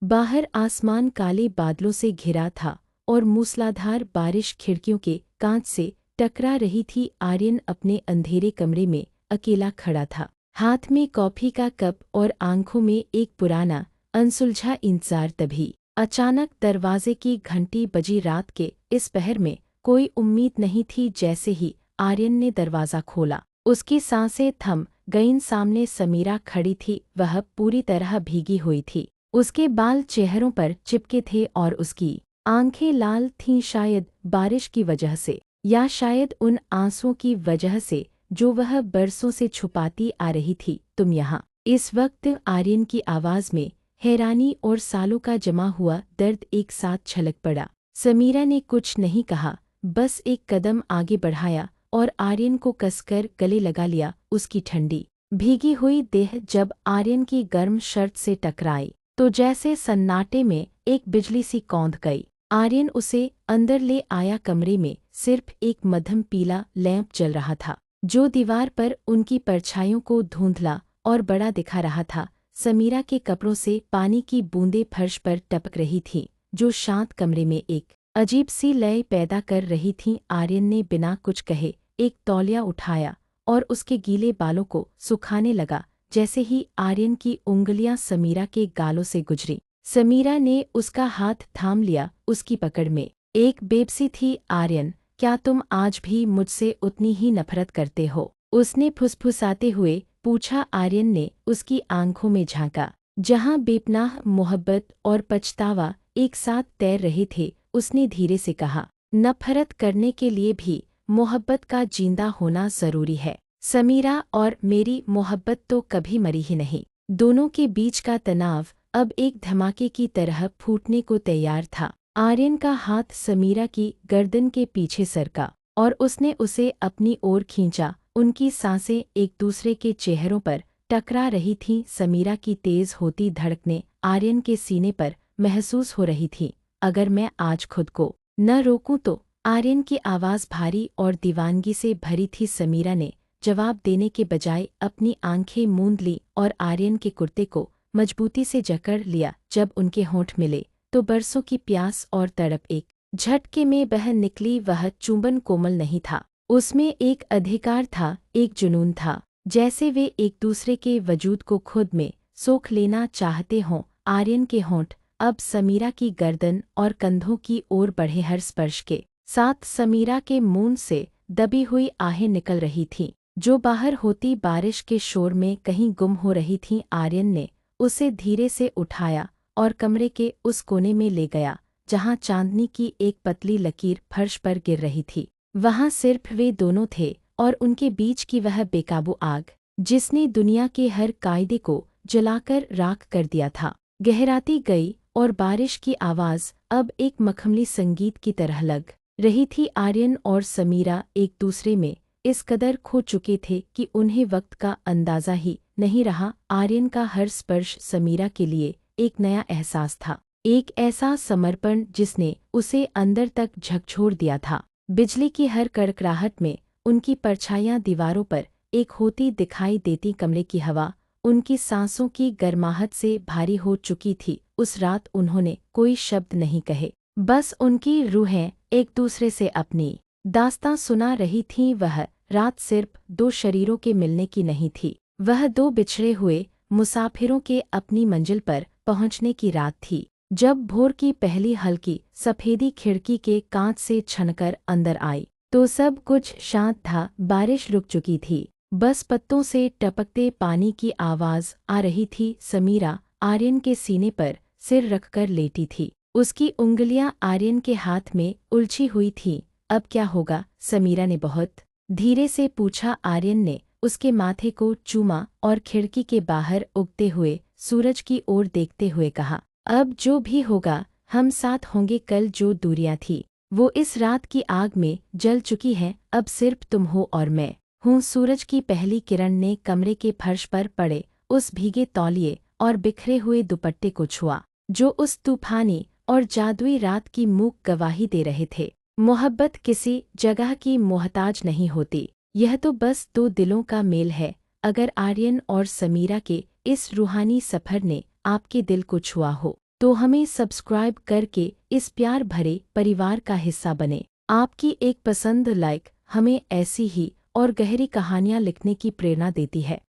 बाहर आसमान काले बादलों से घिरा था और मूसलाधार बारिश खिड़कियों के कांच से टकरा रही थी। आर्यन अपने अंधेरे कमरे में अकेला खड़ा था, हाथ में कॉफी का कप और आंखों में एक पुराना अनसुलझा इंतजार। तभी अचानक दरवाजे की घंटी बजी। रात के इस पहर में कोई उम्मीद नहीं थी। जैसे ही आर्यन ने दरवाज़ा खोला, उसकी सांसें थम गईं। सामने समीरा खड़ी थी। वह पूरी तरह भीगी हुई थी, उसके बाल चेहरों पर चिपके थे और उसकी आंखें लाल थीं, शायद बारिश की वजह से या शायद उन आंसुओं की वजह से जो वह बरसों से छुपाती आ रही थी। तुम यहाँ? इस वक्त आर्यन की आवाज़ में हैरानी और सालों का जमा हुआ दर्द एक साथ छलक पड़ा। समीरा ने कुछ नहीं कहा, बस एक कदम आगे बढ़ाया और आर्यन को कसकर गले लगा लिया। उसकी ठंडी भीगी हुई देह जब आर्यन की गर्म शर्ट से टकराई तो जैसे सन्नाटे में एक बिजली सी कौंध गई। आर्यन उसे अंदर ले आया। कमरे में सिर्फ एक मध्यम पीला लैंप जल रहा था, जो दीवार पर उनकी परछाइयों को धुंधला और बड़ा दिखा रहा था। समीरा के कपड़ों से पानी की बूंदें फर्श पर टपक रही थीं, जो शांत कमरे में एक अजीब सी लय पैदा कर रही थीं। आर्यन ने बिना कुछ कहे एक तौलिया उठाया और उसके गीले बालों को सुखाने लगा। जैसे ही आर्यन की उंगलियां समीरा के गालों से गुजरी, समीरा ने उसका हाथ थाम लिया। उसकी पकड़ में एक बेबसी थी। आर्यन, क्या तुम आज भी मुझसे उतनी ही नफरत करते हो? उसने फुसफुसाते हुए पूछा। आर्यन ने उसकी आंखों में झांका, जहां बेपनाह मोहब्बत और पछतावा एक साथ तैर रहे थे। उसने धीरे से कहा, नफरत करने के लिए भी मोहब्बत का जिंदा होना जरूरी है। समीरा और मेरी मोहब्बत तो कभी मरी ही नहीं। दोनों के बीच का तनाव अब एक धमाके की तरह फूटने को तैयार था। आर्यन का हाथ समीरा की गर्दन के पीछे सरका और उसने उसे अपनी ओर खींचा। उनकी सांसें एक दूसरे के चेहरों पर टकरा रही थीं। समीरा की तेज होती धड़कनें आर्यन के सीने पर महसूस हो रही थीं। अगर मैं आज खुद को न रोकूं तो? आर्यन की आवाज़ भारी और दीवानगी से भरी थी। समीरा ने जवाब देने के बजाय अपनी आंखें मूंद ली और आर्यन के कुर्ते को मजबूती से जकड़ लिया। जब उनके होंठ मिले तो बरसों की प्यास और तड़प एक झटके में बह निकली। वह चुंबन कोमल नहीं था, उसमें एक अधिकार था, एक जुनून था, जैसे वे एक दूसरे के वजूद को खुद में सोख लेना चाहते हों। आर्यन के होंठ अब समीरा की गर्दन और कंधों की ओर बढ़े। हर स्पर्श के साथ समीरा के मुंह से दबी हुई आहें निकल रही थीं, जो बाहर होती बारिश के शोर में कहीं गुम हो रही थीं। आर्यन ने उसे धीरे से उठाया और कमरे के उस कोने में ले गया जहां चांदनी की एक पतली लकीर फर्श पर गिर रही थी। वहां सिर्फ वे दोनों थे और उनके बीच की वह बेकाबू आग, जिसने दुनिया के हर कायदे को जलाकर राख कर दिया था, गहराती गई और बारिश की आवाज़ अब एक मखमली संगीत की तरह लग रही थी। आर्यन और समीरा एक दूसरे में इस कदर खो चुके थे कि उन्हें वक्त का अंदाज़ा ही नहीं रहा। आर्यन का हर स्पर्श समीरा के लिए एक नया एहसास था, एक ऐसा समर्पण जिसने उसे अंदर तक झकझोर दिया था। बिजली की हर कड़कड़ाहट में उनकी परछाइयां दीवारों पर एक होती दिखाई देती। कमरे की हवा उनकी सांसों की गर्माहट से भारी हो चुकी थी। उस रात उन्होंने कोई शब्द नहीं कहे, बस उनकी रूहें एक दूसरे से अपनी दास्तां सुना रही थीं। वह रात सिर्फ दो शरीरों के मिलने की नहीं थी, वह दो बिछड़े हुए मुसाफिरों के अपनी मंजिल पर पहुंचने की रात थी। जब भोर की पहली हल्की सफेदी खिड़की के कांच से छनकर अंदर आई तो सब कुछ शांत था। बारिश रुक चुकी थी, बस पत्तों से टपकते पानी की आवाज़ आ रही थी। समीरा आर्यन के सीने पर सिर रखकर लेटी थी, उसकी उंगलियां आर्यन के हाथ में उलझी हुई थीं। अब क्या होगा? समीरा ने बहुत धीरे से पूछा। आर्यन ने उसके माथे को चूमा और खिड़की के बाहर उगते हुए सूरज की ओर देखते हुए कहा, अब जो भी होगा हम साथ होंगे। कल जो दूरियां थी वो इस रात की आग में जल चुकी हैं। अब सिर्फ तुम हो और मैं हूँ। सूरज की पहली किरण ने कमरे के फर्श पर पड़े उस भीगे तौलिए और बिखरे हुए दुपट्टे को छुआ, जो उस तूफानी और जादुई रात की मूक गवाही दे रहे थे। मोहब्बत किसी जगह की मोहताज नहीं होती, यह तो बस दो दिलों का मेल है। अगर आर्यन और समीरा के इस रूहानी सफ़र ने आपके दिल को छुआ हो तो हमें सब्सक्राइब करके इस प्यार भरे परिवार का हिस्सा बने। आपकी एक पसंद लाइक हमें ऐसी ही और गहरी कहानियाँ लिखने की प्रेरणा देती है।